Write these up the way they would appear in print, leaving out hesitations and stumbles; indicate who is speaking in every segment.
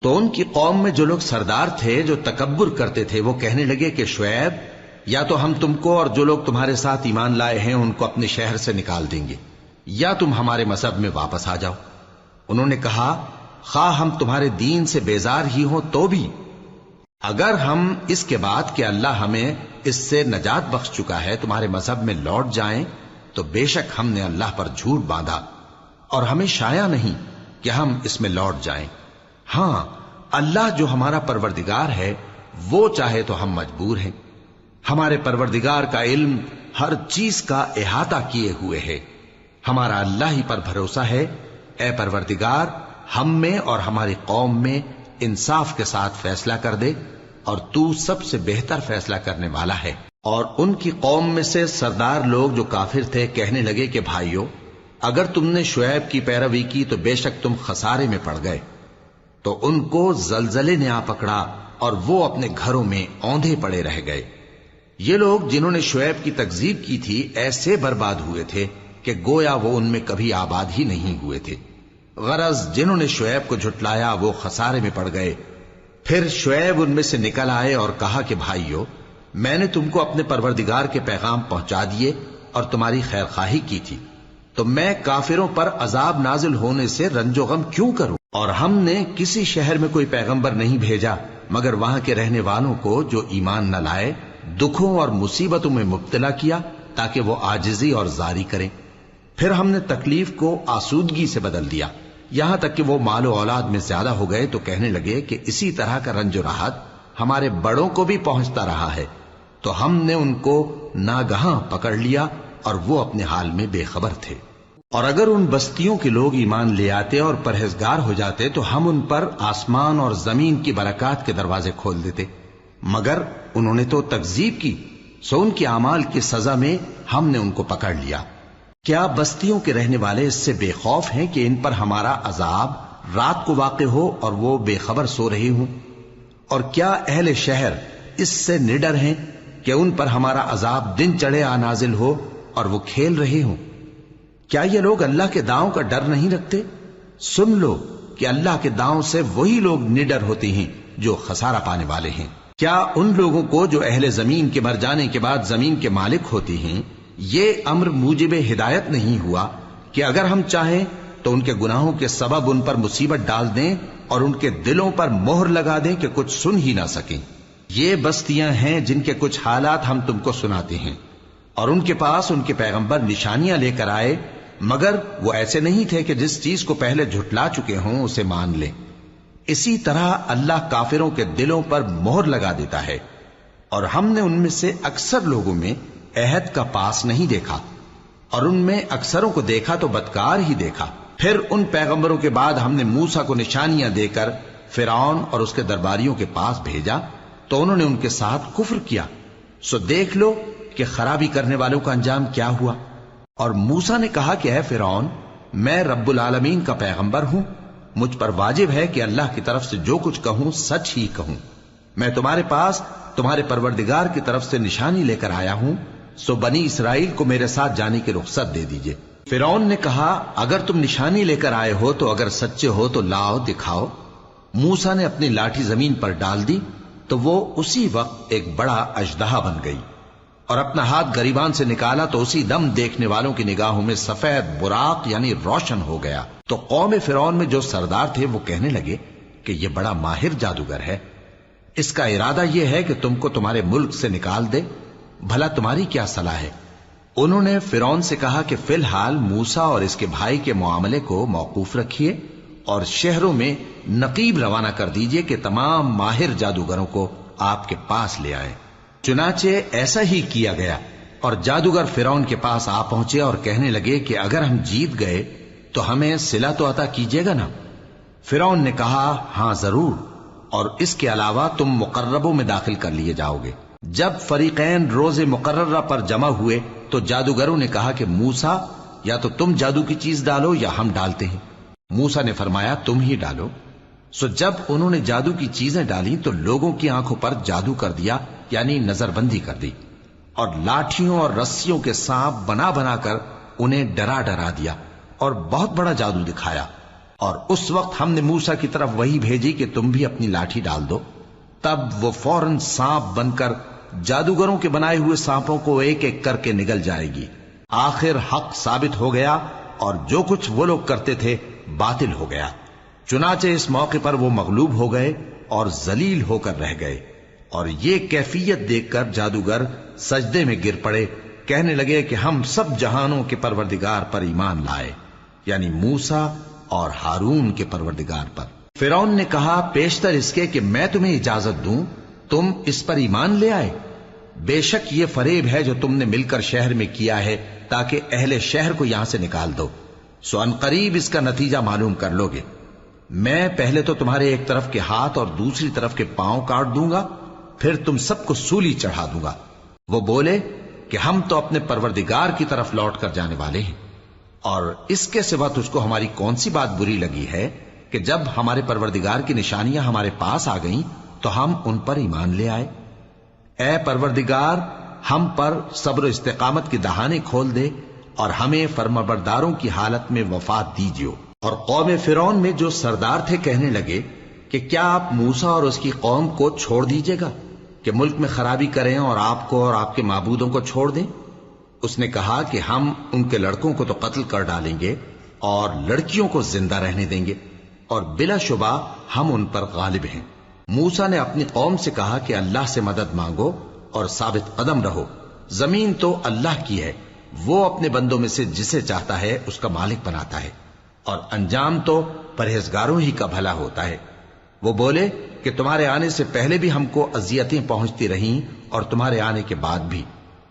Speaker 1: تو ان کی قوم میں جو لوگ سردار تھے جو تکبر کرتے تھے وہ کہنے لگے کہ شعیب یا تو ہم تم کو اور جو لوگ تمہارے ساتھ ایمان لائے ہیں ان کو اپنے شہر سے نکال دیں گے یا تم ہمارے مذہب میں واپس آ جاؤ۔ انہوں نے کہا خواہ ہم تمہارے دین سے بیزار ہی ہوں تو بھی اگر ہم اس کے بعد کہ اللہ ہمیں اس سے نجات بخش چکا ہے تمہارے مذہب میں لوٹ جائیں تو بے شک ہم نے اللہ پر جھوٹ باندھا اور ہمیں شایع نہیں کہ ہم اس میں لوٹ جائیں۔ ہاں اللہ جو ہمارا پروردگار ہے وہ چاہے تو ہم مجبور ہیں، ہمارے پروردگار کا علم ہر چیز کا احاطہ کیے ہوئے ہے، ہمارا اللہ ہی پر بھروسہ ہے۔ اے پروردگار ہم میں اور ہماری قوم میں انصاف کے ساتھ فیصلہ کر دے اور تو سب سے بہتر فیصلہ کرنے والا ہے۔ اور ان کی قوم میں سے سردار لوگ جو کافر تھے کہنے لگے کہ بھائیو اگر تم نے شعیب کی پیروی کی تو بے شک تم خسارے میں پڑ گئے۔ تو ان کو زلزلے نے آ پکڑا اور وہ اپنے گھروں میں اوندھے پڑے رہ گئے۔ یہ لوگ جنہوں نے شعیب کی تکذیب کی تھی ایسے برباد ہوئے تھے کہ گویا وہ ان میں کبھی آباد ہی نہیں ہوئے تھے۔ غرض جنہوں نے شعیب کو جھٹلایا وہ خسارے میں پڑ گئے۔ پھر شعیب ان میں سے نکل آئے اور کہا کہ بھائیو میں نے تم کو اپنے پروردگار کے پیغام پہنچا دیے اور تمہاری خیر خواہی کی تھی، تو میں کافروں پر عذاب نازل ہونے سے رنج و غم کیوں کروں؟ اور ہم نے کسی شہر میں کوئی پیغمبر نہیں بھیجا مگر وہاں کے رہنے والوں کو جو ایمان نہ لائے دکھوں اور مصیبتوں میں مبتلا کیا تاکہ وہ عاجزی اور زاری کریں۔ پھر ہم نے تکلیف کو آسودگی سے بدل دیا، یہاں تک کہ وہ مال و اولاد میں زیادہ ہو گئے تو کہنے لگے کہ اسی طرح کا رنج و راحت ہمارے بڑوں کو بھی پہنچتا رہا ہے، تو ہم نے ان کو ناگہاں پکڑ لیا اور وہ اپنے حال میں بے خبر تھے۔ اور اگر ان بستیوں کے لوگ ایمان لے آتے اور پرہیزگار ہو جاتے تو ہم ان پر آسمان اور زمین کی برکات کے دروازے کھول دیتے، مگر انہوں نے تو تکذیب کی، سو ان کے اعمال کی سزا میں ہم نے ان کو پکڑ لیا۔ کیا بستیوں کے رہنے والے اس سے بے خوف ہیں کہ ان پر ہمارا عذاب رات کو واقع ہو اور وہ بے خبر سو رہے ہوں؟ اور کیا اہل شہر اس سے نڈر ہیں کہ ان پر ہمارا عذاب دن چڑھے آ نازل ہو اور وہ کھیل رہے ہوں؟ کیا یہ لوگ اللہ کے داؤں کا ڈر نہیں رکھتے؟ سن لو کہ اللہ کے داؤں سے وہی لوگ نڈر ہوتے ہیں جو خسارہ پانے والے ہیں۔ کیا ان لوگوں کو جو اہل زمین کے مر جانے کے بعد زمین کے مالک ہوتے ہیں یہ امر موجب ہدایت نہیں ہوا کہ اگر ہم چاہیں تو ان کے گناہوں کے سبب ان پر مصیبت ڈال دیں اور ان کے دلوں پر مہر لگا دیں کہ کچھ سن ہی نہ سکیں؟ یہ بستیاں ہیں جن کے کچھ حالات ہم تم کو سناتے ہیں، اور ان کے پاس ان کے پیغمبر نشانیاں لے کر آئے مگر وہ ایسے نہیں تھے کہ جس چیز کو پہلے جھٹلا چکے ہوں اسے مان لیں۔ اسی طرح اللہ کافروں کے دلوں پر مہر لگا دیتا ہے، اور ہم نے ان میں سے اکثر لوگوں میں عہد کا پاس نہیں دیکھا، اور ان میں اکثروں کو دیکھا تو بدکار ہی دیکھا۔ پھر ان پیغمبروں کے بعد ہم نے موسیٰ کو نشانیاں دے کر فرعون اور اس کے درباریوں کے پاس بھیجا تو انہوں نے ان کے ساتھ کفر کیا، سو دیکھ لو کہ خرابی کرنے والوں کا انجام کیا ہوا۔ اور موسیٰ نے کہا کہ اے فرعون میں رب العالمین کا پیغمبر ہوں، مجھ پر واجب ہے کہ اللہ کی طرف سے جو کچھ کہوں سچ ہی کہوں، میں تمہارے پاس تمہارے پروردگار کی طرف سے نشانی لے کر آیا ہوں، سو بنی اسرائیل کو میرے ساتھ جانے کی رخصت دے دیجئے۔ فرعون نے کہا اگر تم نشانی لے کر آئے ہو تو اگر سچے ہو تو لاؤ دکھاؤ۔ موسیٰ نے اپنی لاٹھی زمین پر ڈال دی تو وہ اسی وقت ایک بڑا اژدہا بن گئی، اور اپنا ہاتھ گریبان سے نکالا تو اسی دم دیکھنے والوں کی نگاہوں میں سفید براق یعنی روشن ہو گیا۔ تو قوم فرعون میں جو سردار تھے وہ کہنے لگے کہ یہ بڑا ماہر جادوگر ہے، اس کا ارادہ یہ ہے کہ تم کو تمہارے ملک سے نکال دے، بھلا تمہاری کیا صلاح ہے؟ انہوں نے فرعون سے کہا کہ فی الحال موسیٰ اور اس کے بھائی کے معاملے کو موقوف رکھیے اور شہروں میں نقیب روانہ کر دیجئے کہ تمام ماہر جادوگروں کو آپ کے پاس لے آئے۔ چنانچہ ایسا ہی کیا گیا، اور جادوگر فرعون کے پاس آ پہنچے اور کہنے لگے کہ اگر ہم جیت گئے تو ہمیں صلہ تو عطا کیجیے گا نا؟ فرعون نے کہا ہاں ضرور، اور اس کے علاوہ تم مقربوں میں داخل کر لیے جاؤ گے۔ جب فریقین روز مقررہ پر جمع ہوئے تو جادوگروں نے کہا کہ موسیٰ یا تو تم جادو کی چیز ڈالو یا ہم ڈالتے ہیں۔ موسیٰ نے فرمایا تم ہی ڈالو۔ سو جب انہوں نے جادو کی چیزیں ڈالی تو لوگوں کی آنکھوں پر جادو کر دیا، یعنی نظر بندی کر دی، اور لاٹھیوں اور رسیوں کے سانپ بنا بنا کر انہیں ڈرا ڈرا دیا اور بہت بڑا جادو دکھایا۔ اور اس وقت ہم نے موسیٰ کی طرف وہی بھیجی کہ تم بھی اپنی لاٹھی ڈال دو، تب وہ فوراً سانپ بن کر جادوگروں کے بنائے ہوئے سانپوں کو ایک ایک کر کے نگل جائے گی۔ آخر حق ثابت ہو گیا اور جو کچھ وہ لوگ کرتے تھے باطل ہو گیا۔ چنانچہ اس موقع پر وہ مغلوب ہو گئے اور ذلیل ہو کر رہ گئے، اور یہ کیفیت دیکھ کر جادوگر سجدے میں گر پڑے، کہنے لگے کہ ہم سب جہانوں کے پروردگار پر ایمان لائے، یعنی موسیٰ اور ہارون کے پروردگار پر۔ فرعون نے کہا پیشتر اس کے کہ میں تمہیں اجازت دوں تم اس پر ایمان لے آئے، بے شک یہ فریب ہے جو تم نے مل کر شہر میں کیا ہے تاکہ اہل شہر کو یہاں سے نکال دو، سو ان قریب اس کا نتیجہ معلوم کر لو گے۔ میں پہلے تو تمہارے ایک طرف کے ہاتھ اور دوسری طرف کے پاؤں کاٹ دوں گا، پھر تم سب کو سولی چڑھا دوں گا۔ وہ بولے کہ ہم تو اپنے پروردگار کی طرف لوٹ کر جانے والے ہیں، اور اس کے سوا تجھ کو ہماری کون سی بات بری لگی ہے کہ جب ہمارے پروردگار کی نشانیاں ہمارے پاس آ گئیں تو ہم ان پر ایمان لے آئے؟ اے پروردگار، ہم پر صبر و استقامت کی دہانے کھول دے اور ہمیں فرمانبرداروں کی حالت میں وفات دیجیو۔ اور قوم فرعون میں جو سردار تھے کہنے لگے کہ کیا آپ موسیٰ اور اس کی قوم کو چھوڑ دیجیے گا کہ ملک میں خرابی کریں اور آپ کو اور آپ کے معبودوں کو چھوڑ دیں؟ اس نے کہا کہ ہم ان کے لڑکوں کو تو قتل کر ڈالیں گے اور لڑکیوں کو زندہ رہنے دیں گے، اور بلا شبہ ہم ان پر غالب ہیں۔ موسیٰ نے اپنی قوم سے کہا کہ اللہ سے مدد مانگو اور ثابت قدم رہو، زمین تو اللہ کی ہے، وہ اپنے بندوں میں سے جسے چاہتا ہے اس کا مالک بناتا ہے، اور انجام تو پرہیزگاروں ہی کا بھلا ہوتا ہے۔ وہ بولے کہ تمہارے آنے سے پہلے بھی ہم کو اذیتیں پہنچتی رہیں اور تمہارے آنے کے بعد بھی۔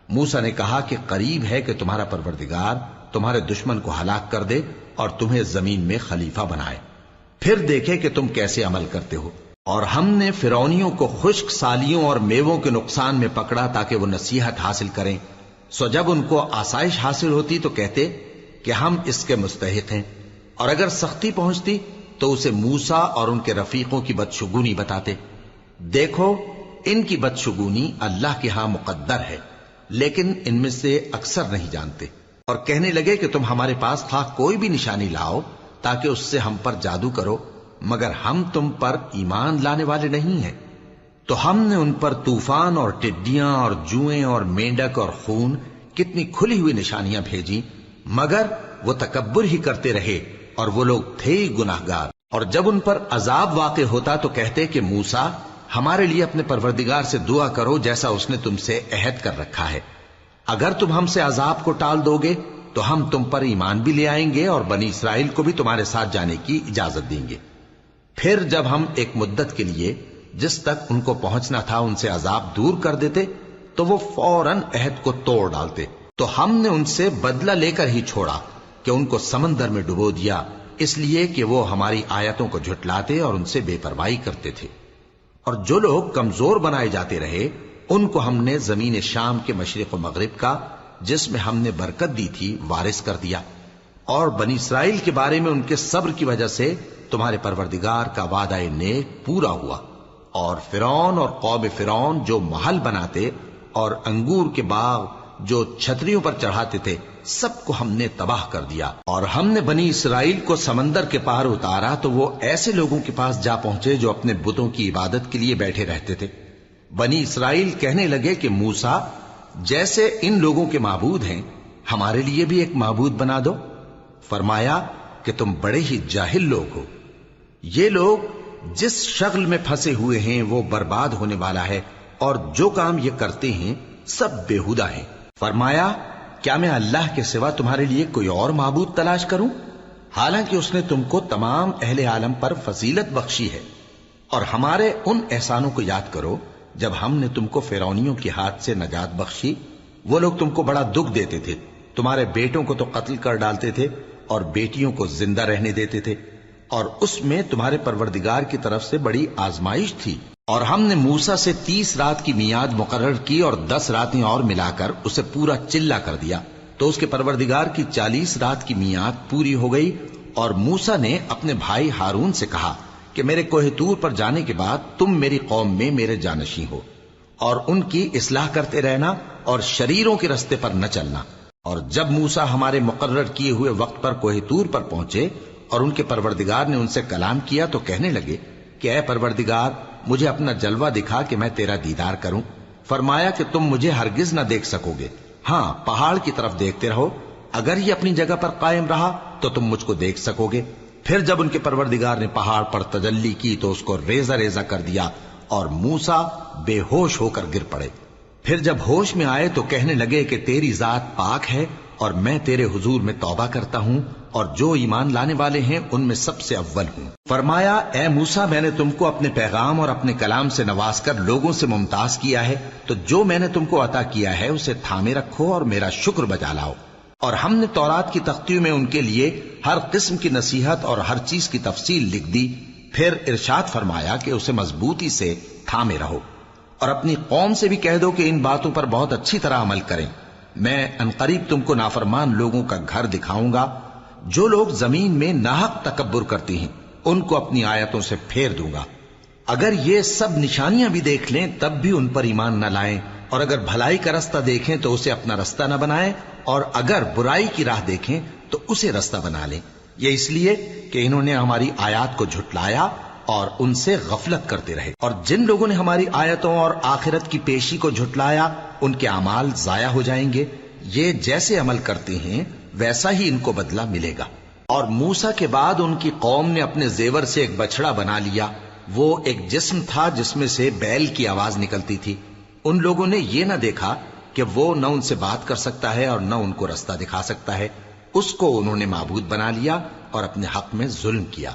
Speaker 1: موسیٰ نے کہا کہ قریب ہے کہ تمہارا پروردگار تمہارے دشمن کو ہلاک کر دے اور تمہیں زمین میں خلیفہ بنائے، پھر دیکھے کہ تم کیسے عمل کرتے ہو۔ اور ہم نے فرعونیوں کو خشک سالیوں اور میووں کے نقصان میں پکڑا تاکہ وہ نصیحت حاصل کریں، سو جب ان کو آسائش حاصل ہوتی تو کہتے کہ ہم اس کے مستحق ہیں، اور اگر سختی پہنچتی تو اسے موسیٰ اور ان کے رفیقوں کی بدشگونی بتاتے۔ دیکھو ان کی بدشگونی اللہ کے ہاں مقدر ہے، لیکن ان میں سے اکثر نہیں جانتے۔ اور کہنے لگے کہ تم ہمارے پاس خواہ کوئی بھی نشانی لاؤ تاکہ اس سے ہم پر جادو کرو، مگر ہم تم پر ایمان لانے والے نہیں ہیں۔ تو ہم نے ان پر طوفان اور ٹڈیاں اور جوئیں اور مینڈک اور خون کتنی کھلی ہوئی نشانیاں بھیجی، مگر وہ تکبر ہی کرتے رہے اور وہ لوگ تھے ہی گناہگار۔ اور جب ان پر عذاب واقع ہوتا تو کہتے کہ موسیٰ ہمارے لیے اپنے پروردگار سے دعا کرو جیسا اس نے تم سے عہد کر رکھا ہے، اگر تم ہم سے عذاب کو ٹال دو گے تو ہم تم پر ایمان بھی لے آئیں گے اور بنی اسرائیل کو بھی تمہارے ساتھ جانے کی اجازت دیں گے۔ پھر جب ہم ایک مدت کے لیے جس تک ان کو پہنچنا تھا ان سے عذاب دور کر دیتے تو وہ فوراً عہد کو توڑ ڈالتے، تو ہم نے ان سے بدلہ لے کر ہی چھوڑا کہ ان کو سمندر میں ڈبو دیا، اس لیے کہ وہ ہماری آیتوں کو جھٹلاتے اور ان سے بے پرواہی کرتے تھے۔ اور جو لوگ کمزور بنائے جاتے رہے ان کو ہم نے زمین شام کے مشرق و مغرب کا جس میں ہم نے برکت دی تھی وارث کر دیا، اور بنی اسرائیل کے بارے میں ان کے صبر کی وجہ سے تمہارے پروردگار کا وعدہ نیک پورا ہوا۔ اور فرعون اور قوم فرعون جو محل بناتے اور انگور کے باغ جو چھتریوں پر چڑھاتے تھے سب کو ہم نے تباہ کر دیا۔ اور ہم نے بنی اسرائیل کو سمندر کے پار اتارا تو وہ ایسے لوگوں کے پاس جا پہنچے جو اپنے بتوں کی عبادت کے لیے بیٹھے رہتے تھے۔ بنی اسرائیل کہنے لگے کہ موسیٰ جیسے ان لوگوں کے معبود ہیں ہمارے لیے بھی ایک معبود بنا دو۔ فرمایا کہ تم بڑے ہی جاہل لوگ ہو، یہ لوگ جس شغل میں پھنسے ہوئے ہیں وہ برباد ہونے والا ہے، اور جو کام یہ کرتے ہیں سب بےہودہ ہیں۔ فرمایا کیا میں اللہ کے سوا تمہارے لیے کوئی اور معبود تلاش کروں، حالانکہ اس نے تم کو تمام اہل عالم پر فضیلت بخشی ہے۔ اور ہمارے ان احسانوں کو یاد کرو جب ہم نے تم کو فرعونیوں کے ہاتھ سے نجات بخشی، وہ لوگ تم کو بڑا دکھ دیتے تھے، تمہارے بیٹوں کو تو قتل کر ڈالتے تھے اور بیٹیوں کو زندہ رہنے دیتے تھے، اور اس میں تمہارے پروردگار کی طرف سے بڑی آزمائش تھی۔ اور ہم نے موسیٰ سے 30 رات کی میعاد مقرر کی اور 10 راتیں اور ملا کر اسے پورا چلہ کر دیا، تو اس کے پروردگار کی 40 رات کی میعاد پوری ہو گئی۔ اور موسیٰ نے اپنے بھائی ہارون سے کہا کہ میرے کوہ طور پر جانے کے بعد تم میری قوم میں میرے جانشین ہو، اور ان کی اصلاح کرتے رہنا اور شریروں کے رستے پر نہ چلنا۔ اور جب موسیٰ ہمارے مقرر کیے ہوئے وقت پر کوہ طور پر پہنچے اور ان کے پروردگار نے ان سے کلام کیا تو کہنے لگے کہ اے پروردگار مجھے اپنا جلوہ دکھا کہ میں تیرا دیدار کروں۔ فرمایا کہ تم مجھے ہرگز نہ دیکھ سکو گے، ہاں پہاڑ کی طرف دیکھتے رہو، اگر یہ اپنی جگہ پر قائم رہا تو تم مجھ کو دیکھ سکو گے۔ پھر جب ان کے پروردگار نے پہاڑ پر تجلی کی تو اس کو ریزہ ریزہ کر دیا اور موسیٰ بے ہوش ہو کر گر پڑے۔ پھر جب ہوش میں آئے تو کہنے لگے کہ تیری ذات پاک ہے اور میں تیرے حضور میں توبہ کرتا ہوں اور جو ایمان لانے والے ہیں ان میں سب سے اول ہوں۔ فرمایا اے موسیٰ میں نے تم کو اپنے پیغام اور اپنے کلام سے نواز کر لوگوں سے ممتاز کیا ہے، تو جو میں نے تم کو عطا کیا ہے اسے تھامے رکھو اور میرا شکر بجا لاؤ۔ اور ہم نے تورات کی تختیوں میں ان کے لیے ہر قسم کی نصیحت اور ہر چیز کی تفصیل لکھ دی۔ پھر ارشاد فرمایا کہ اسے مضبوطی سے تھامے رہو اور اپنی قوم سے بھی کہہ دو کہ ان باتوں پر بہت اچھی طرح عمل کریں۔ میں انقریب تم کو نافرمان لوگوں کا گھر دکھاؤں گا، جو لوگ زمین میں ناحق تکبر کرتی ہیں ان کو اپنی آیتوں سے پھیر دوں گا۔ اگر یہ سب نشانیاں بھی دیکھ لیں تب بھی ان پر ایمان نہ لائیں، اور اگر بھلائی کا رستہ دیکھیں تو اسے اپنا رستہ نہ بنائیں، اور اگر برائی کی راہ دیکھیں تو اسے رستہ بنا لیں۔ یہ اس لیے کہ انہوں نے ہماری آیات کو جھٹلایا اور ان سے غفلت کرتے رہے، اور جن لوگوں نے ہماری آیتوں اور آخرت کی پیشی کو جھٹلایا ان کے اعمال ضائع ہو جائیں گے۔ یہ جیسے عمل کرتے ہیں ویسا ہی ان کو بدلہ ملے گا۔ اور موسیٰ کے بعد ان کی قوم نے اپنے زیور سے ایک بچڑا بنا لیا، وہ ایک جسم تھا جس میں سے بیل کی آواز نکلتی تھی۔ ان لوگوں نے یہ نہ دیکھا کہ وہ نہ ان سے بات کر سکتا ہے اور نہ ان کو رستہ دکھا سکتا ہے، اس کو انہوں نے معبود بنا لیا اور اپنے حق میں ظلم کیا۔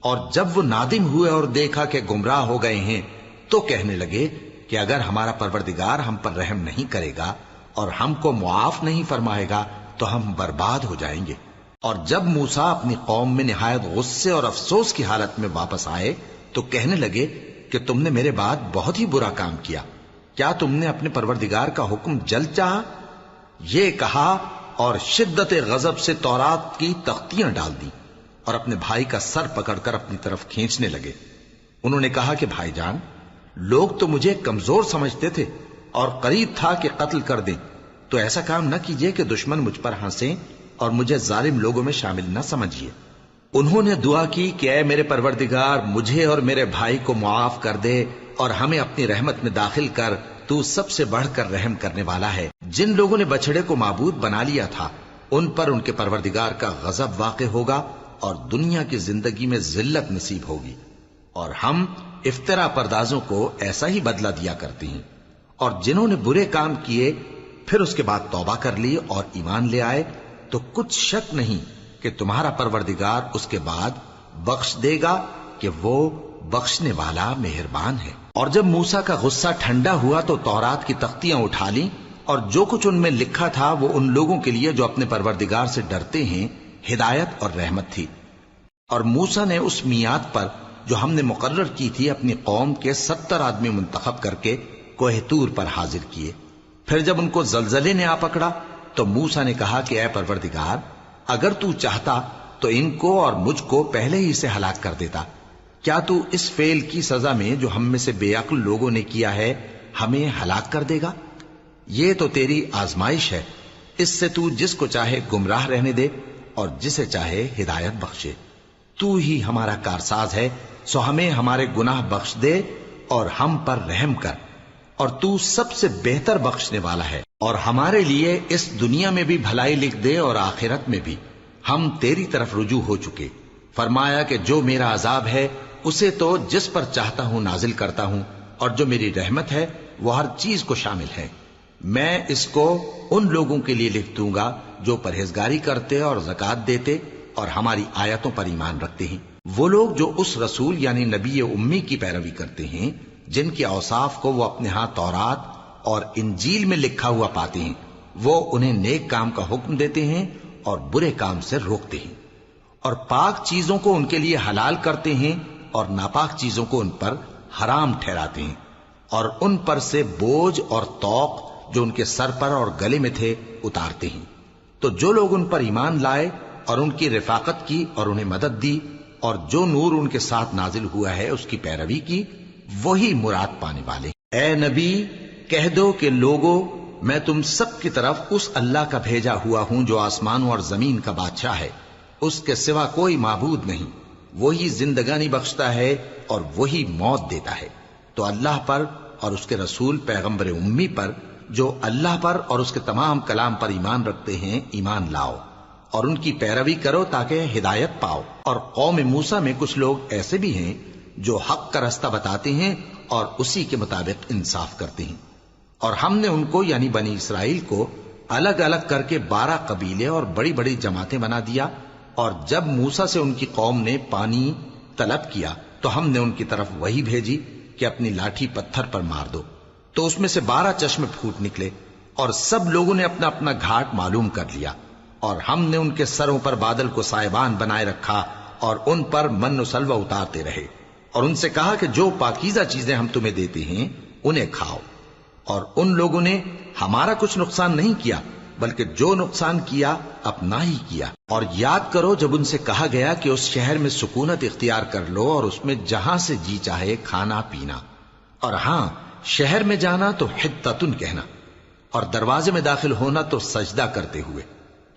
Speaker 1: اور جب وہ نادم ہوئے اور دیکھا کہ گمراہ ہو گئے ہیں تو کہنے لگے کہ اگر ہمارا پروردگار ہم پر رحم نہیں کرے گا اور ہم کو معاف نہیں فرمائے گا تو ہم برباد ہو جائیں گے۔ اور جب موسیٰ اپنی قوم میں نہایت غصے اور افسوس کی حالت میں واپس آئے تو کہنے لگے کہ تم نے میرے بعد بہت ہی برا کام کیا، کیا تم نے اپنے پروردگار کا حکم جلد چاہا؟ یہ کہا اور شدت غضب سے تورات کی تختیاں ڈال دی اور اپنے بھائی کا سر پکڑ کر اپنی طرف کھینچنے لگے۔ انہوں نے کہا کہ بھائی جان، لوگ تو مجھے کمزور سمجھتے تھے اور قریب تھا کہ قتل کر دیں، تو ایسا کام نہ کیجیے کہ دشمن مجھ پر ہنسیں اور مجھے ظالم لوگوں میں شامل نہ سمجھیے۔ انہوں نے دعا کی کہ اے میرے پروردگار مجھے اور میرے بھائی کو معاف کر دے اور ہمیں اپنی رحمت میں داخل کر، تو سب سے بڑھ کر رحم کرنے والا ہے۔ جن لوگوں نے بچڑے کو معبود بنا لیا تھا ان پر ان کے پروردگار کا غضب واقع ہوگا اور دنیا کی زندگی میں ذلت نصیب ہوگی، اور ہم افترا پردازوں کو ایسا ہی بدلہ دیا کرتے ہیں۔ اور جنہوں نے برے کام کیے پھر اس کے بعد توبہ کر لی اور ایمان لے آئے تو کچھ شک نہیں کہ تمہارا پروردگار اس کے بعد بخش دے گا کہ وہ بخشنے والا مہربان ہے۔ اور جب موسیٰ کا غصہ ٹھنڈا ہوا تو تورات کی تختیاں اٹھا لیں، اور جو کچھ ان میں لکھا تھا وہ ان لوگوں کے لیے جو اپنے پروردگار سے ڈرتے ہیں ہدایت اور رحمت تھی۔ اور موسیٰ نے اس میعاد پر جو ہم نے مقرر کی تھی اپنی قوم کے 70 آدمی منتخب کر کے کوہ طور پر حاضر کیے۔ پھر جب ان کو زلزلے نے آ پکڑا تو موسیٰ نے کہا کہ اے پروردگار اگر تو چاہتا تو ان کو اور مجھ کو پہلے ہی سے ہلاک کر دیتا، کیا تو اس فعل کی سزا میں جو ہم میں سے بے عقل لوگوں نے کیا ہے ہمیں ہلاک کر دے گا؟ یہ تو تیری آزمائش ہے، اس سے تو جس کو چاہے گمراہ رہنے دے اور جسے چاہے ہدایت بخشے۔ تو ہی ہمارا کارساز ہے، سو ہمیں ہمارے گناہ بخش دے اور ہم پر رحم کر، اور تو سب سے بہتر بخشنے والا ہے، اور ہمارے لیے اس دنیا میں بھی بھلائی لکھ دے اور آخرت میں بھی، ہم تیری طرف رجوع ہو چکے۔ فرمایا کہ جو میرا عذاب ہے اسے تو جس پر چاہتا ہوں نازل کرتا ہوں، اور جو میری رحمت ہے وہ ہر چیز کو شامل ہے۔ میں اس کو ان لوگوں کے لیے لکھ دوں گا جو پرہیزگاری کرتے اور زکوٰۃ دیتے اور ہماری آیتوں پر ایمان رکھتے ہیں، وہ لوگ جو اس رسول یعنی نبی امی کی پیروی کرتے ہیں جن کے اوصاف کو وہ اپنے ہاں تورات اور انجیل میں لکھا ہوا پاتے ہیں، وہ انہیں نیک کام کا حکم دیتے ہیں اور برے کام سے روکتے ہیں، اور پاک چیزوں کو ان کے لیے حلال کرتے ہیں اور ناپاک چیزوں کو ان پر حرام ٹھہراتے ہیں، اور ان پر سے بوجھ اور طوق جو ان کے سر پر اور گلے میں تھے اتارتے ہیں۔ تو جو لوگ ان پر ایمان لائے اور ان کی رفاقت کی اور انہیں مدد دی اور جو نور ان کے ساتھ نازل ہوا ہے اس کی پیروی کی، وہی مراد پانے والے۔ اے نبی کہہ دو کہ لوگوں میں تم سب کی طرف اس اللہ کا بھیجا ہوا ہوں جو آسمانوں اور زمین کا بادشاہ ہے، اس کے سوا کوئی معبود نہیں، وہی زندگانی بخشتا ہے اور وہی موت دیتا ہے۔ تو اللہ پر اور اس کے رسول پیغمبر امی پر، جو اللہ پر اور اس کے تمام کلام پر ایمان رکھتے ہیں، ایمان لاؤ اور ان کی پیروی کرو تاکہ ہدایت پاؤ۔ اور قوم موسیٰ میں کچھ لوگ ایسے بھی ہیں جو حق کا رستہ بتاتے ہیں اور اسی کے مطابق انصاف کرتے ہیں۔ اور ہم نے ان کو یعنی بنی اسرائیل کو الگ الگ کر کے 12 قبیلے اور بڑی بڑی جماعتیں بنا دیا، اور جب موسیٰ سے ان کی قوم نے پانی طلب کیا تو ہم نے ان کی طرف وہی بھیجی کہ اپنی لاٹھی پتھر پر مار دو، تو اس میں سے 12 چشمے پھوٹ نکلے، اور سب لوگوں نے اپنا اپنا گھاٹ معلوم کر لیا۔ اور ہم نے ان کے سروں پر بادل کو سائبان بنائے رکھا اور ان پر من و سلوہ اتارتے رہے، اور ان سے کہا کہ جو پاکیزہ چیزیں ہم تمہیں دیتے ہیں انہیں کھاؤ۔ اور ان لوگوں نے ہمارا کچھ نقصان نہیں کیا، بلکہ جو نقصان کیا اپنا ہی کیا۔ اور یاد کرو جب ان سے کہا گیا کہ اس شہر میں سکونت اختیار کر لو اور اس میں جہاں سے جی چاہے کھانا پینا، اور ہاں شہر میں جانا تو حتتن کہنا، اور دروازے میں داخل ہونا تو سجدہ کرتے ہوئے،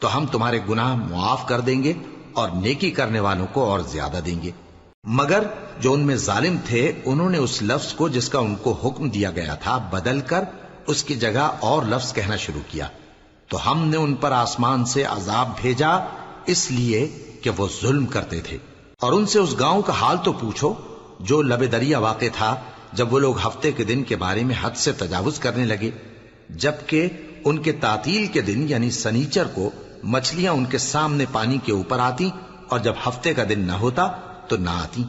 Speaker 1: تو ہم تمہارے گناہ معاف کر دیں گے اور نیکی کرنے والوں کو اور زیادہ دیں گے۔ مگر جو ان میں ظالم تھے انہوں نے اس لفظ کو جس کا ان کو حکم دیا گیا تھا بدل کر اس کی جگہ اور لفظ کہنا شروع کیا، تو ہم نے ان پر آسمان سے عذاب بھیجا اس لیے کہ وہ ظلم کرتے تھے۔ اور ان سے اس گاؤں کا حال تو پوچھو جو لب دریا واقع تھا، جب وہ لوگ ہفتے کے دن کے بارے میں حد سے تجاوز کرنے لگے، جبکہ ان کے تعطیل کے دن یعنی سنیچر کو مچھلیاں ان کے سامنے پانی کے اوپر آتی، اور جب ہفتے کا دن نہ ہوتا تو نہ آتی۔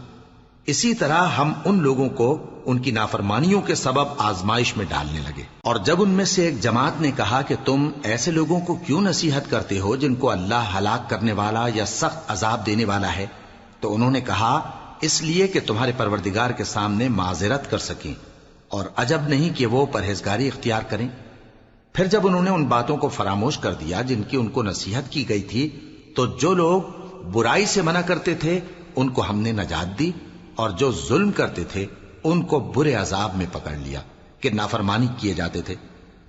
Speaker 1: اسی طرح ہم ان لوگوں کو ان کی نافرمانیوں کے سبب آزمائش میں ڈالنے لگے۔ اور جب ان میں سے ایک جماعت نے کہا کہ تم ایسے لوگوں کو کیوں نصیحت کرتے ہو جن کو اللہ ہلاک کرنے والا یا سخت عذاب دینے والا ہے، تو انہوں نے کہا اس لیے کہ تمہارے پروردگار کے سامنے معذرت کر سکیں، اور عجب نہیں کہ وہ پرہیزگاری اختیار کریں۔ پھر جب انہوں نے ان باتوں کو فراموش کر دیا جن کی ان کو نصیحت کی گئی تھی، تو جو لوگ برائی سے منع کرتے تھے ان کو ہم نے نجات دی، اور جو ظلم کرتے تھے ان کو برے عذاب میں پکڑ لیا کہ نافرمانی کیے جاتے تھے۔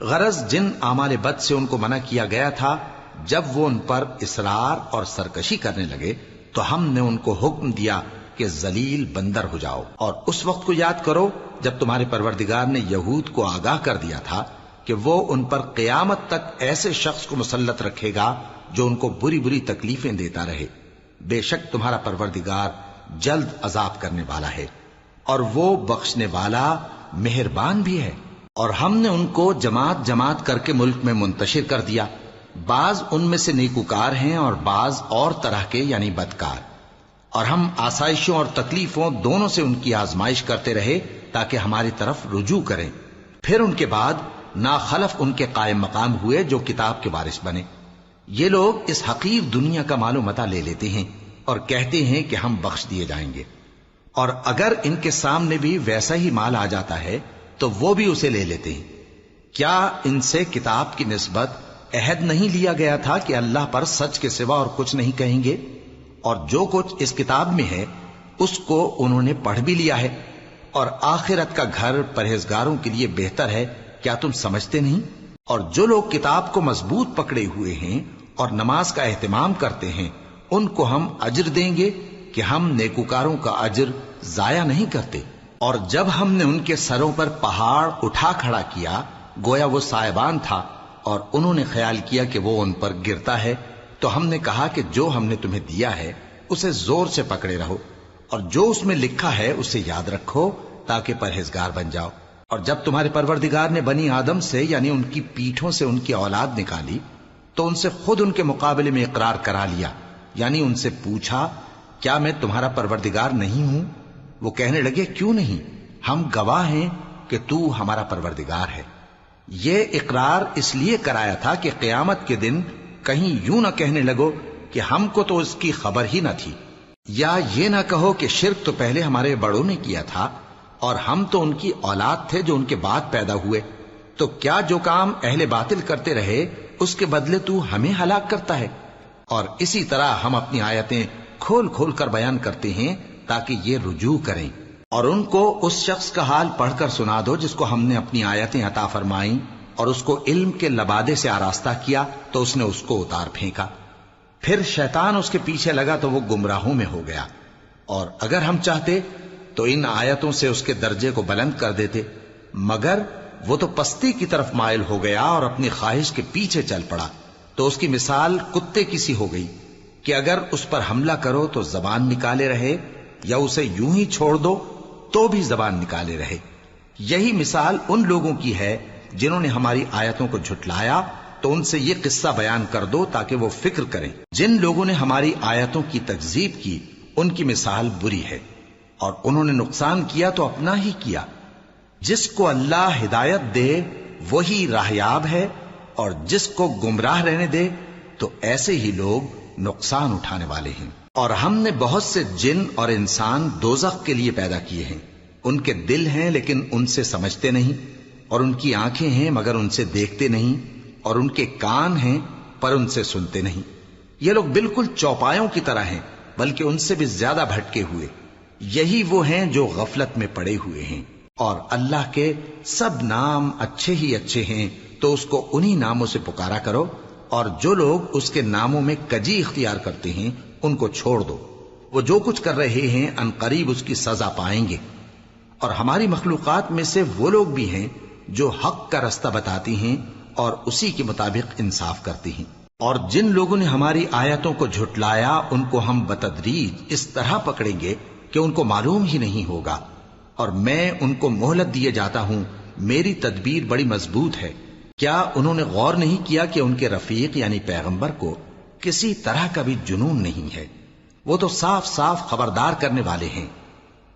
Speaker 1: غرض جن اعمال بد سے ان کو منع کیا گیا تھا، جب وہ ان پر اصرار اور سرکشی کرنے لگے تو ہم نے ان کو حکم دیا کہ ذلیل بندر ہو جاؤ۔ اور اس وقت کو یاد کرو جب تمہارے پروردگار نے یہود کو آگاہ کر دیا تھا کہ وہ ان پر قیامت تک ایسے شخص کو مسلط رکھے گا جو ان کو بری بری تکلیفیں دیتا رہے۔ بے شک تمہارا پروردگار جلد عذاب کرنے والا ہے، اور وہ بخشنے والا مہربان بھی ہے۔ اور ہم نے ان کو جماعت جماعت کر کے ملک میں منتشر کر دیا، بعض ان میں سے نیکوکار ہیں اور بعض اور طرح کے یعنی بدکار۔ اور ہم آسائشوں اور تکلیفوں دونوں سے ان کی آزمائش کرتے رہے تاکہ ہماری طرف رجوع کریں۔ پھر ان کے بعد ناخلف ان کے قائم مقام ہوئے جو کتاب کے وارث بنے۔ یہ لوگ اس حقیر دنیا کا مال و متاع لے لیتے ہیں اور کہتے ہیں کہ ہم بخش دیے جائیں گے، اور اگر ان کے سامنے بھی ویسا ہی مال آ جاتا ہے تو وہ بھی اسے لے لیتے ہیں۔ کیا ان سے کتاب کی نسبت عہد نہیں لیا گیا تھا کہ اللہ پر سچ کے سوا اور کچھ نہیں کہیں گے؟ اور جو کچھ اس کتاب میں ہے اس کو انہوں نے پڑھ بھی لیا ہے، اور آخرت کا گھر پرہیزگاروں کے لیے بہتر ہے، کیا تم سمجھتے نہیں؟ اور جو لوگ کتاب کو مضبوط پکڑے ہوئے ہیں اور نماز کا اہتمام کرتے ہیں ان کو ہم اجر دیں گے کہ ہم نیکوکاروں کا اجر ضائع نہیں کرتے۔ اور جب ہم نے ان کے سروں پر پہاڑ اٹھا کھڑا کیا گویا وہ سائبان تھا، اور انہوں نے خیال کیا کہ وہ ان پر گرتا ہے، تو ہم نے کہا کہ جو ہم نے تمہیں دیا ہے اسے زور سے پکڑے رہو، اور جو اس میں لکھا ہے اسے یاد رکھو تاکہ پرہیزگار بن جاؤ۔ اور جب تمہارے پروردگار نے بنی آدم سے یعنی ان کی پیٹھوں سے ان کی اولاد نکالی تو ان سے خود ان کے مقابلے میں اقرار کرا لیا، یعنی ان سے پوچھا کیا میں تمہارا پروردگار نہیں ہوں؟ وہ کہنے لگے کیوں نہیں، ہم گواہ ہیں کہ تو ہمارا پروردگار ہے۔ یہ اقرار اس لیے کرایا تھا کہ قیامت کے دن کہیں یوں نہ کہنے لگو کہ ہم کو تو اس کی خبر ہی نہ تھی، یا یہ نہ کہو کہ شرک تو پہلے ہمارے بڑوں نے کیا تھا اور ہم تو ان کی اولاد تھے جو ان کے بعد پیدا ہوئے، تو کیا جو کام اہل باطل کرتے رہے اس کے بدلے تو ہمیں ہلاک کرتا ہے؟ اور اسی طرح ہم اپنی آیتیں کھول کھول کر بیان کرتے ہیں تاکہ یہ رجوع کریں۔ اور ان کو اس شخص کا حال پڑھ کر سنا دو جس کو ہم نے اپنی آیتیں عطا فرمائیں اور اس کو علم کے لبادے سے آراستہ کیا تو اس نے اس کو اتار پھینکا۔ پھر شیطان اس کے پیچھے لگا تو وہ گمراہوں میں ہو گیا، اور اگر ہم چاہتے تو ان آیتوں سے اس کے درجے کو بلند کر دیتے، مگر وہ تو پستی کی طرف مائل ہو گیا اور اپنی خواہش کے پیچھے چل پڑا، تو اس کی مثال کتے کی سی ہو گئی کہ اگر اس پر حملہ کرو تو زبان نکالے رہے، یا اسے یوں ہی چھوڑ دو تو بھی زبان نکالے رہے۔ یہی مثال ان لوگوں کی ہے جنہوں نے ہماری آیتوں کو جھٹلایا، تو ان سے یہ قصہ بیان کر دو تاکہ وہ فکر کریں۔ جن لوگوں نے ہماری آیتوں کی تکذیب کی ان کی مثال بری ہے، اور انہوں نے نقصان کیا تو اپنا ہی کیا۔ جس کو اللہ ہدایت دے وہی راہیاب ہے، اور جس کو گمراہ رہنے دے تو ایسے ہی لوگ نقصان اٹھانے والے ہیں۔ اور ہم نے بہت سے جن اور انسان دوزخ کے لیے پیدا کیے ہیں، ان کے دل ہیں لیکن ان سے سمجھتے نہیں، اور ان کی آنکھیں ہیں مگر ان سے دیکھتے نہیں، اور ان کے کان ہیں پر ان سے سنتے نہیں۔ یہ لوگ بالکل چوپایوں کی طرح ہیں، بلکہ ان سے بھی زیادہ بھٹکے ہوئے۔ یہی وہ ہیں جو غفلت میں پڑے ہوئے ہیں۔ اور اللہ کے سب نام اچھے ہی اچھے ہیں، تو اس کو انہی ناموں سے پکارا کرو، اور جو لوگ اس کے ناموں میں کجی اختیار کرتے ہیں ان کو چھوڑ دو۔ وہ جو کچھ کر رہے ہیں ان قریب اس کی سزا پائیں گے۔ اور ہماری مخلوقات میں سے وہ لوگ بھی ہیں جو حق کا رستہ بتاتی ہیں اور اسی کے مطابق انصاف کرتی ہیں۔ اور جن لوگوں نے ہماری آیتوں کو جھٹلایا ان کو ہم بتدریج اس طرح پکڑیں گے کہ ان کو معلوم ہی نہیں ہوگا، اور میں ان کو مہلت دیے جاتا ہوں، میری تدبیر بڑی مضبوط ہے۔ کیا انہوں نے غور نہیں کیا کہ ان کے رفیق یعنی پیغمبر کو کسی طرح کا بھی جنون نہیں ہے؟ وہ تو صاف صاف خبردار کرنے والے ہیں۔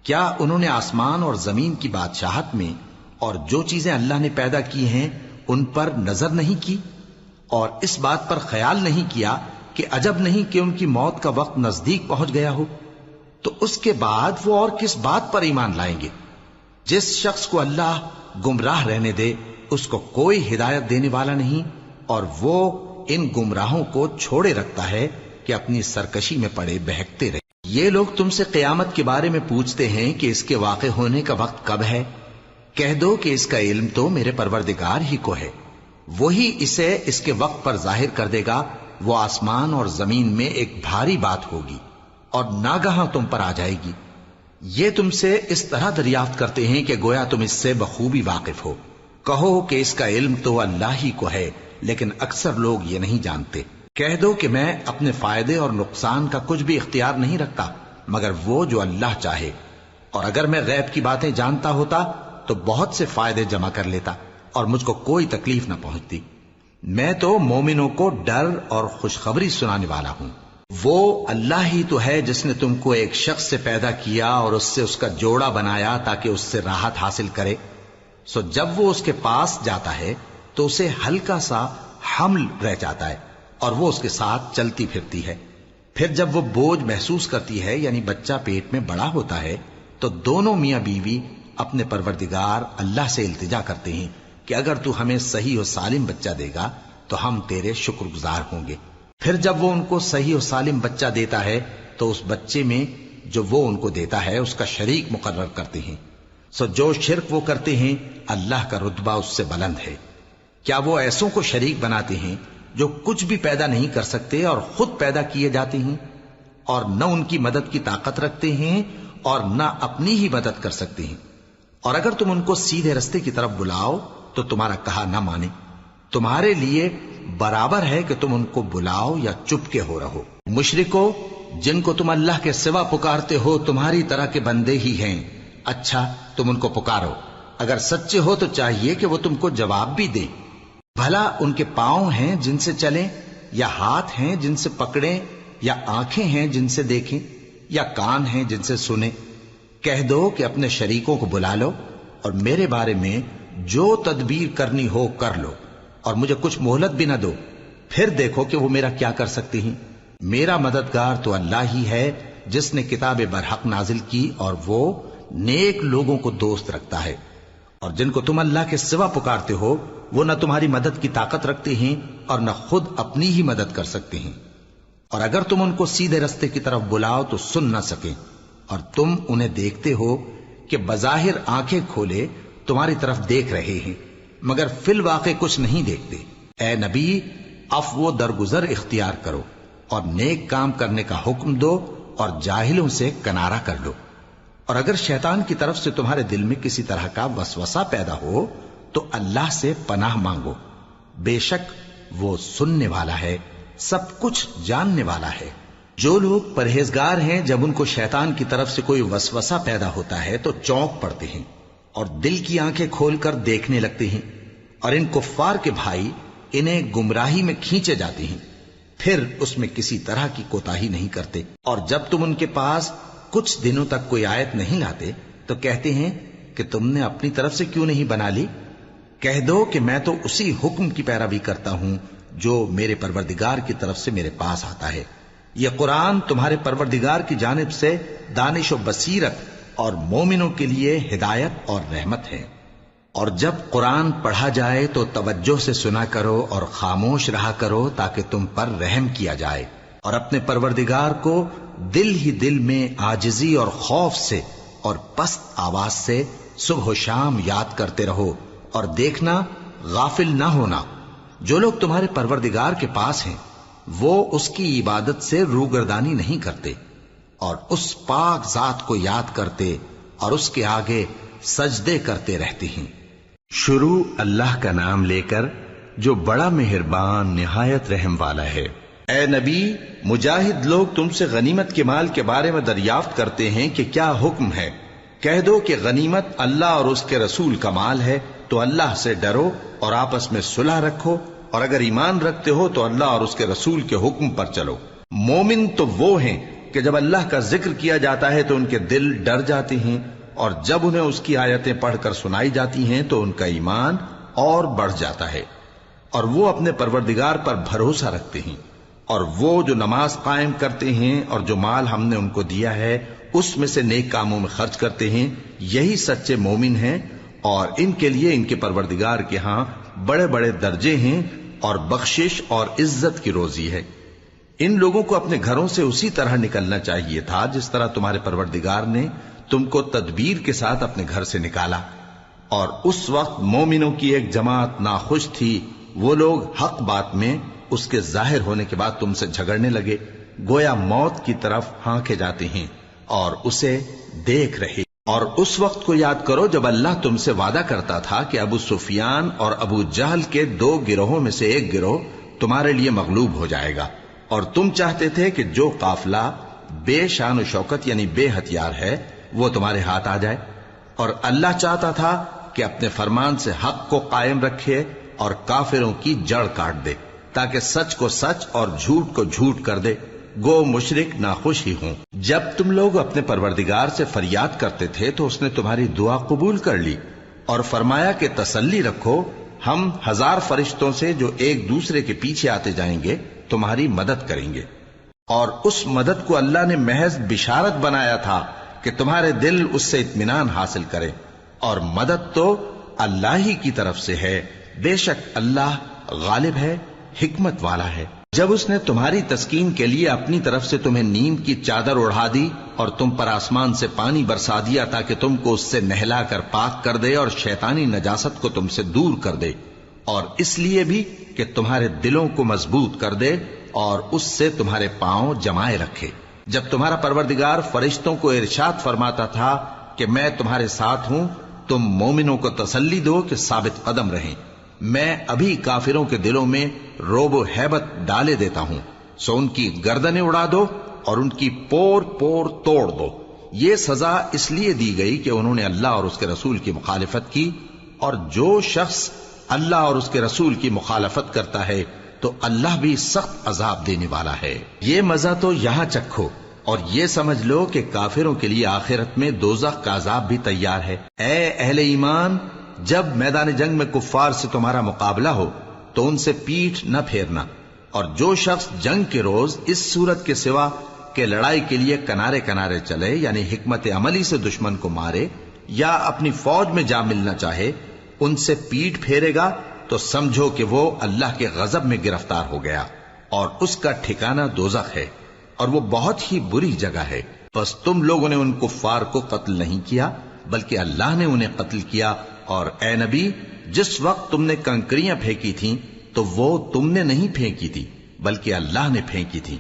Speaker 1: کیا انہوں نے آسمان اور زمین کی بادشاہت میں اور جو چیزیں اللہ نے پیدا کی ہیں ان پر نظر نہیں کی، اور اس بات پر خیال نہیں کیا کہ عجب نہیں کہ ان کی موت کا وقت نزدیک پہنچ گیا ہو؟ تو اس کے بعد وہ اور کس بات پر ایمان لائیں گے؟ جس شخص کو اللہ گمراہ رہنے دے اس کو کوئی ہدایت دینے والا نہیں، اور وہ ان گمراہوں کو چھوڑے رکھتا ہے کہ اپنی سرکشی میں پڑے بہکتے رہے۔ یہ لوگ تم سے قیامت کے بارے میں پوچھتے ہیں کہ اس کے واقع ہونے کا وقت کب ہے؟ کہہ دو کہ اس کا علم تو میرے پروردگار ہی کو ہے، وہی اسے اس کے وقت پر ظاہر کر دے گا۔ وہ آسمان اور زمین میں ایک بھاری بات ہوگی اور ناگہاں تم پر آ جائے گی۔ یہ تم سے اس طرح دریافت کرتے ہیں کہ گویا تم اس سے بخوبی واقف ہو۔ کہو کہ اس کا علم تو اللہ ہی کو ہے، لیکن اکثر لوگ یہ نہیں جانتے۔ کہہ دو کہ میں اپنے فائدے اور نقصان کا کچھ بھی اختیار نہیں رکھتا مگر وہ جو اللہ چاہے، اور اگر میں غیب کی باتیں جانتا ہوتا تو بہت سے فائدے جمع کر لیتا اور مجھ کو کوئی تکلیف نہ پہنچتی۔ میں تو مومنوں کو ڈر اور خوشخبری سنانے والا ہوں۔ وہ اللہ ہی تو ہے جس نے تم کو ایک شخص سے پیدا کیا اور اس سے اس کا جوڑا بنایا تاکہ اس سے راحت حاصل کرے۔ سو جب وہ اس کے پاس جاتا ہے تو اسے ہلکا سا حمل رہ جاتا ہے اور وہ اس کے ساتھ چلتی پھرتی ہے۔ پھر جب وہ بوجھ محسوس کرتی ہے یعنی بچہ پیٹ میں بڑا ہوتا ہے تو دونوں میاں بیوی اپنے پروردگار اللہ سے التجا کرتے ہیں کہ اگر تو ہمیں صحیح و سالم بچہ دے گا تو ہم تیرے شکر گزار ہوں گے۔ پھر جب وہ ان کو صحیح و سالم بچہ دیتا ہے تو اس بچے میں جو وہ ان کو دیتا ہے اس کا شریک مقرر کرتے ہیں۔ سو جو شرک وہ کرتے ہیں اللہ کا رتبہ اس سے بلند ہے۔ کیا وہ ایسوں کو شریک بناتے ہیں جو کچھ بھی پیدا نہیں کر سکتے اور خود پیدا کیے جاتے ہیں، اور نہ ان کی مدد کی طاقت رکھتے ہیں اور نہ اپنی ہی مدد کر سکتے ہیں؟ اور اگر تم ان کو سیدھے رستے کی طرف بلاؤ تو تمہارا کہا نہ مانے، تمہارے لیے برابر ہے کہ تم ان کو بلاؤ یا چپ کے ہو رہو۔ مشرکو، جن کو تم اللہ کے سوا پکارتے ہو تمہاری طرح کے بندے ہی ہیں، اچھا تم ان کو پکارو، اگر سچے ہو تو چاہیے کہ وہ تم کو جواب بھی دیں۔ بھلا ان کے پاؤں ہیں جن سے چلیں، یا ہاتھ ہیں جن سے پکڑیں، یا آنکھیں ہیں جن سے دیکھیں، یا کان ہیں جن سے سنیں؟ کہہ دو کہ اپنے شریکوں کو بلا لو اور میرے بارے میں جو تدبیر کرنی ہو کر لو، اور مجھے کچھ مہلت بھی نہ دو، پھر دیکھو کہ وہ میرا کیا کر سکتے ہیں۔ میرا مددگار تو اللہ ہی ہے جس نے کتاب برحق نازل کی، اور وہ نیک لوگوں کو دوست رکھتا ہے۔ اور جن کو تم اللہ کے سوا پکارتے ہو وہ نہ تمہاری مدد کی طاقت رکھتے ہیں اور نہ خود اپنی ہی مدد کر سکتے ہیں، اور اگر تم ان کو سیدھے رستے کی طرف بلاؤ تو سن نہ سکیں، اور تم انہیں دیکھتے ہو کہ بظاہر آنکھیں کھولے تمہاری طرف دیکھ رہے ہیں مگر فی الواقع کچھ نہیں دیکھتے۔ اے نبی، عفو و درگزر اختیار کرو اور نیک کام کرنے کا حکم دو اور جاہلوں سے کنارہ کر لو۔ اور اگر شیطان کی طرف سے تمہارے دل میں کسی طرح کا وسوسہ پیدا ہو تو اللہ سے پناہ مانگو، بے شک وہ سننے والا ہے، سب کچھ جاننے والا ہے۔ جو لوگ پرہیزگار ہیں جب ان کو شیطان کی طرف سے کوئی وسوسہ پیدا ہوتا ہے تو چونک پڑتے ہیں اور دل کی آنکھیں کھول کر دیکھنے لگتے ہیں، اور ان کفار کے بھائی انہیں گمراہی میں کھینچے جاتے ہیں، پھر اس میں کسی طرح کی کوتاہی نہیں کرتے۔ اور جب تم ان کے پاس کچھ دنوں تک کوئی آیت نہیں لاتے تو کہتے ہیں کہ تم نے اپنی طرف سے کیوں نہیں بنا لی؟ کہہ دو کہ میں تو اسی حکم کی پیروی کرتا ہوں جو میرے پروردگار کی طرف سے میرے پاس آتا ہے۔ یہ قرآن تمہارے پروردگار کی جانب سے دانش و بصیرت اور مومنوں کے لیے ہدایت اور رحمت ہے۔ اور جب قرآن پڑھا جائے تو توجہ سے سنا کرو اور خاموش رہا کرو تاکہ تم پر رحم کیا جائے، اور اپنے پروردگار کو دل ہی دل میں عاجزی اور خوف سے اور پست آواز سے صبح و شام یاد کرتے رہو، اور دیکھنا غافل نہ ہونا۔ جو لوگ تمہارے پروردگار کے پاس ہیں وہ اس کی عبادت سے روگردانی نہیں کرتے اور اس پاک ذات کو یاد کرتے اور اس کے آگے سجدے کرتے رہتے ہیں۔ شروع اللہ کا نام لے کر جو بڑا مہربان نہایت رحم والا ہے۔ اے نبی، مجاہد لوگ تم سے غنیمت کے مال کے بارے میں دریافت کرتے ہیں کہ کیا حکم ہے۔ کہہ دو کہ غنیمت اللہ اور اس کے رسول کا مال ہے، تو اللہ سے ڈرو اور آپس میں صلح رکھو، اور اگر ایمان رکھتے ہو تو اللہ اور اس کے رسول کے حکم پر چلو۔ مومن تو وہ ہیں کہ جب اللہ کا ذکر کیا جاتا ہے تو ان کے دل ڈر جاتے ہیں، اور جب انہیں اس کی آیتیں پڑھ کر سنائی جاتی ہیں تو ان کا ایمان اور بڑھ جاتا ہے، اور وہ اپنے پروردگار پر بھروسہ رکھتے ہیں۔ اور وہ جو نماز قائم کرتے ہیں اور جو مال ہم نے ان کو دیا ہے اس میں سے نیک کاموں میں خرچ کرتے ہیں، یہی سچے مومن ہیں، اور ان کے لیے ان کے پروردگار کے ہاں بڑے بڑے درجے ہیں اور بخشش اور عزت کی روزی ہے۔ ان لوگوں کو اپنے گھروں سے اسی طرح نکلنا چاہیے تھا جس طرح تمہارے پروردگار نے تم کو تدبیر کے ساتھ اپنے گھر سے نکالا۔ اور اس وقت مومنوں کی ایک جماعت ناخوش تھی، وہ لوگ حق بات میں اس کے ظاہر ہونے کے بعد تم سے جھگڑنے لگے، گویا موت کی طرف ہانکے جاتے ہیں اور اسے دیکھ رہے۔ اور اس وقت کو یاد کرو جب اللہ تم سے وعدہ کرتا تھا کہ ابو سفیان اور ابو جہل کے 2 گروہوں میں سے ایک گروہ تمہارے لیے مغلوب ہو جائے گا، اور تم چاہتے تھے کہ جو قافلہ بے شان و شوکت یعنی بے ہتھیار ہے وہ تمہارے ہاتھ آ جائے، اور اللہ چاہتا تھا کہ اپنے فرمان سے حق کو قائم رکھے اور کافروں کی جڑ کاٹ دے، تاکہ سچ کو سچ اور جھوٹ کو جھوٹ کر دے، گو مشرک ناخوش ہی ہوں۔ جب تم لوگ اپنے پروردگار سے فریاد کرتے تھے تو اس نے تمہاری دعا قبول کر لی اور فرمایا کہ تسلی رکھو، ہم 1000 فرشتوں سے جو ایک دوسرے کے پیچھے آتے جائیں گے تمہاری مدد کریں گے۔ اور اس مدد کو اللہ نے محض بشارت بنایا تھا کہ تمہارے دل اس سے اطمینان حاصل کرے، اور مدد تو اللہ ہی کی طرف سے ہے، بے شک اللہ غالب ہے، حکمت والا ہے۔ جب اس نے تمہاری تسکین کے لیے اپنی طرف سے تمہیں نیند کی چادر اڑھا دی اور تم پر آسمان سے پانی برسا دیا تاکہ تم کو اس سے نہلا کر پاک کر دے اور شیطانی نجاست کو تم سے دور کر دے، اور اس لیے بھی کہ تمہارے دلوں کو مضبوط کر دے اور اس سے تمہارے پاؤں جمائے رکھے۔ جب تمہارا پروردگار فرشتوں کو ارشاد فرماتا تھا کہ میں تمہارے ساتھ ہوں، تم مومنوں کو تسلی دو کہ ثابت قدم رہیں، میں ابھی کافروں کے دلوں میں روب و ہیبت ڈالے دیتا ہوں، سو ان کی گردنیں اڑا دو اور ان کی پور پور توڑ دو۔ یہ سزا اس لیے دی گئی کہ انہوں نے اللہ اور اس کے رسول کی مخالفت کی، اور جو شخص اللہ اور اس کے رسول کی مخالفت کرتا ہے تو اللہ بھی سخت عذاب دینے والا ہے۔ یہ مزہ تو یہاں چکھو اور یہ سمجھ لو کہ کافروں کے لیے آخرت میں دوزخ کا عذاب بھی تیار ہے۔ اے اہل ایمان، جب میدان جنگ میں کفار سے تمہارا مقابلہ ہو تو ان سے پیٹھ نہ پھیرنا، اور جو شخص جنگ کے روز اس صورت کے سوا کہ لڑائی کے لیے کنارے کنارے چلے یعنی حکمت عملی سے دشمن کو مارے یا اپنی فوج میں جا ملنا چاہے، ان سے پیٹھ پھیرے گا تو سمجھو کہ وہ اللہ کے غضب میں گرفتار ہو گیا، اور اس کا ٹھکانہ دوزخ ہے، اور وہ بہت ہی بری جگہ ہے۔ بس تم لوگوں نے ان کفار کو قتل نہیں کیا بلکہ اللہ نے انہیں قتل کیا، اور اے نبی، جس وقت تم نے کنکریاں پھینکی تھیں تو وہ تم نے نہیں پھینکی تھی بلکہ اللہ نے پھینکی تھی،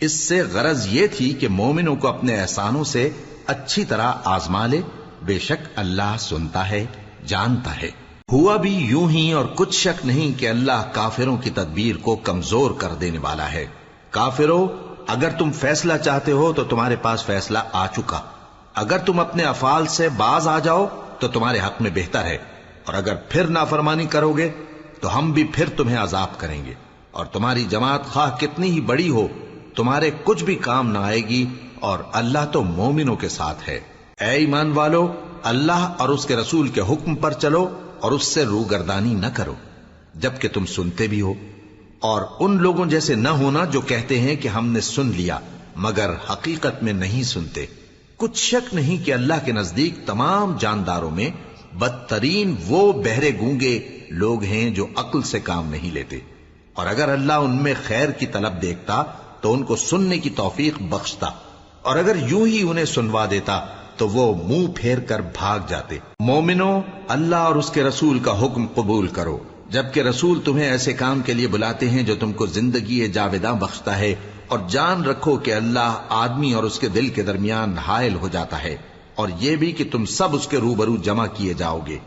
Speaker 1: اس سے غرض یہ تھی کہ مومنوں کو اپنے احسانوں سے اچھی طرح آزما لے، بے شک اللہ سنتا ہے، جانتا ہے۔ ہوا بھی یوں ہی، اور کچھ شک نہیں کہ اللہ کافروں کی تدبیر کو کمزور کر دینے والا ہے۔ کافروں، اگر تم فیصلہ چاہتے ہو تو تمہارے پاس فیصلہ آ چکا، اگر تم اپنے افعال سے باز آ جاؤ تو تمہارے حق میں بہتر ہے، اور اگر پھر نافرمانی کرو گے تو ہم بھی پھر تمہیں عذاب کریں گے، اور تمہاری جماعت خواہ کتنی ہی بڑی ہو تمہارے کچھ بھی کام نہ آئے گی، اور اللہ تو مومنوں کے ساتھ ہے۔ اے ایمان والو، اللہ اور اس کے رسول کے حکم پر چلو اور اس سے روگردانی نہ کرو جبکہ تم سنتے بھی ہو، اور ان لوگوں جیسے نہ ہونا جو کہتے ہیں کہ ہم نے سن لیا مگر حقیقت میں نہیں سنتے۔ کچھ شک نہیں کہ اللہ کے نزدیک تمام جانداروں میں بدترین وہ بہرے گونگے لوگ ہیں جو عقل سے کام نہیں لیتے، اور اگر اللہ ان میں خیر کی طلب دیکھتا تو ان کو سننے کی توفیق بخشتا، اور اگر یوں ہی انہیں سنوا دیتا تو وہ منہ پھیر کر بھاگ جاتے۔ مومنوں، اللہ اور اس کے رسول کا حکم قبول کرو، جبکہ رسول تمہیں ایسے کام کے لیے بلاتے ہیں جو تم کو زندگی جاوداں بخشتا ہے، اور جان رکھو کہ اللہ آدمی اور اس کے دل کے درمیان حائل ہو جاتا ہے، اور یہ بھی کہ تم سب اس کے روبرو جمع کیے جاؤ گے۔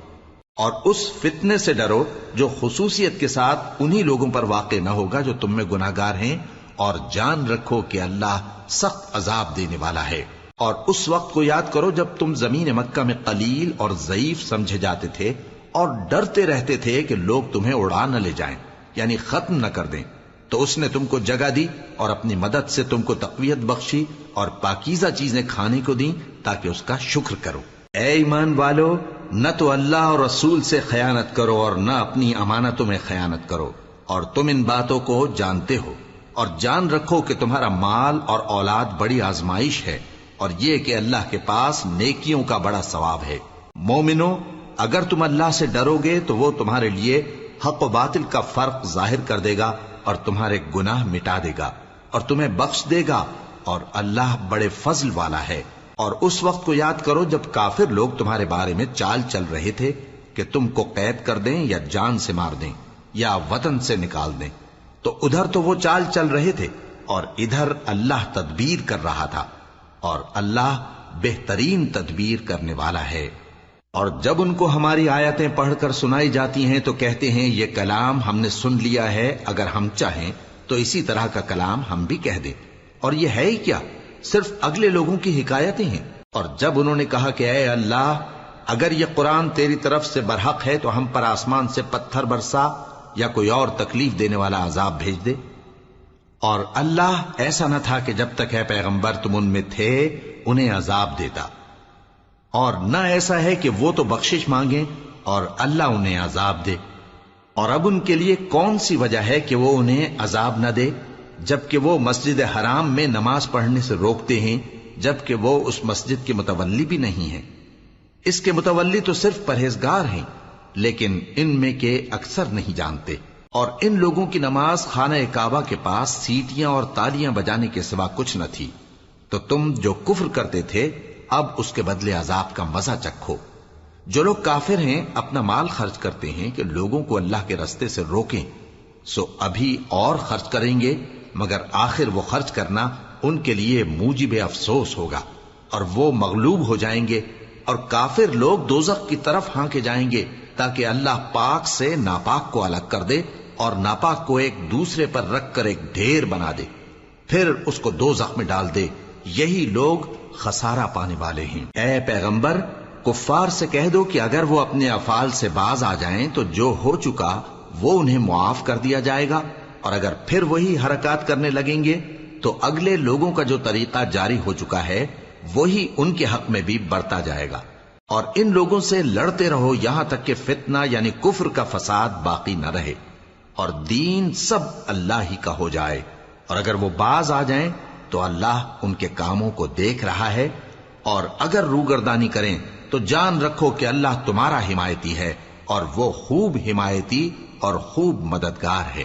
Speaker 1: اور اس فتنے سے ڈرو جو خصوصیت کے ساتھ انہی لوگوں پر واقع نہ ہوگا جو تم میں گناہگار ہیں، اور جان رکھو کہ اللہ سخت عذاب دینے والا ہے۔ اور اس وقت کو یاد کرو جب تم زمین مکہ میں قلیل اور ضعیف سمجھے جاتے تھے اور ڈرتے رہتے تھے کہ لوگ تمہیں اڑا نہ لے جائیں، یعنی ختم نہ کر دیں، تو اس نے تم کو جگہ دی اور اپنی مدد سے تم کو تقویت بخشی اور پاکیزہ چیزیں کھانے کو دیں تاکہ اس کا شکر کرو۔ اے ایمان والو، نہ تو اللہ اور رسول سے خیانت کرو اور نہ اپنی امانتوں میں خیانت کرو، اور تم ان باتوں کو جانتے ہو، اور جان رکھو کہ تمہارا مال اور اولاد بڑی آزمائش ہے، اور یہ کہ اللہ کے پاس نیکیوں کا بڑا ثواب ہے۔ مومنو، اگر تم اللہ سے ڈرو گے تو وہ تمہارے لیے حق و باطل کا فرق ظاہر کر دے گا اور تمہارے گناہ مٹا دے گا اور تمہیں بخش دے گا، اور اللہ بڑے فضل والا ہے۔ اور اس وقت کو یاد کرو جب کافر لوگ تمہارے بارے میں چال چل رہے تھے کہ تم کو قید کر دیں یا جان سے مار دیں یا وطن سے نکال دیں، تو ادھر تو وہ چال چل رہے تھے اور ادھر اللہ تدبیر کر رہا تھا، اور اللہ بہترین تدبیر کرنے والا ہے۔ اور جب ان کو ہماری آیتیں پڑھ کر سنائی جاتی ہیں تو کہتے ہیں یہ کلام ہم نے سن لیا ہے، اگر ہم چاہیں تو اسی طرح کا کلام ہم بھی کہہ دیں، اور یہ ہے ہی کیا، صرف اگلے لوگوں کی حکایتیں ہیں۔ اور جب انہوں نے کہا کہ اے اللہ، اگر یہ قرآن تیری طرف سے برحق ہے تو ہم پر آسمان سے پتھر برسا یا کوئی اور تکلیف دینے والا عذاب بھیج دے۔ اور اللہ ایسا نہ تھا کہ جب تک ہے پیغمبر تم ان میں تھے انہیں عذاب دیتا، اور نہ ایسا ہے کہ وہ تو بخشش مانگیں اور اللہ انہیں عذاب دے۔ اور اب ان کے لیے کون سی وجہ ہے کہ وہ انہیں عذاب نہ دے، جبکہ وہ مسجد حرام میں نماز پڑھنے سے روکتے ہیں، جبکہ وہ اس مسجد کے متولی بھی نہیں ہیں۔ اس کے متولی تو صرف پرہیزگار ہیں، لیکن ان میں کے اکثر نہیں جانتے۔ اور ان لوگوں کی نماز خانہ کعبہ کے پاس سیٹیاں اور تالیاں بجانے کے سوا کچھ نہ تھی، تو تم جو کفر کرتے تھے اب اس کے بدلے عذاب کا مزہ چکھو۔ جو لوگ کافر ہیں اپنا مال خرچ کرتے ہیں کہ لوگوں کو اللہ کے رستے سے روکیں، سو ابھی اور خرچ کریں گے، مگر آخر وہ خرچ کرنا ان کے لیے موجب افسوس ہوگا، اور وہ مغلوب ہو جائیں گے، اور کافر لوگ دوزخ کی طرف ہانکے جائیں گے تاکہ اللہ پاک سے ناپاک کو الگ کر دے اور ناپاک کو ایک دوسرے پر رکھ کر ایک ڈھیر بنا دے، پھر اس کو دوزخ میں ڈال دے۔ یہی لوگ خسارہ پانے والے ہیں۔ اے پیغمبر، کفار سے کہہ دو کہ اگر وہ اپنے افعال سے باز آ جائیں تو جو ہو چکا وہ انہیں معاف کر دیا جائے گا، اور اگر پھر وہی حرکات کرنے لگیں گے تو اگلے لوگوں کا جو طریقہ جاری ہو چکا ہے وہی ان کے حق میں بھی برتا جائے گا۔ اور ان لوگوں سے لڑتے رہو یہاں تک کہ فتنہ یعنی کفر کا فساد باقی نہ رہے اور دین سب اللہ ہی کا ہو جائے، اور اگر وہ باز آ جائیں تو اللہ ان کے کاموں کو دیکھ رہا ہے، اور اگر روگردانی کریں تو جان رکھو کہ اللہ تمہارا حمایتی ہے، اور وہ خوب حمایتی اور خوب مددگار ہے۔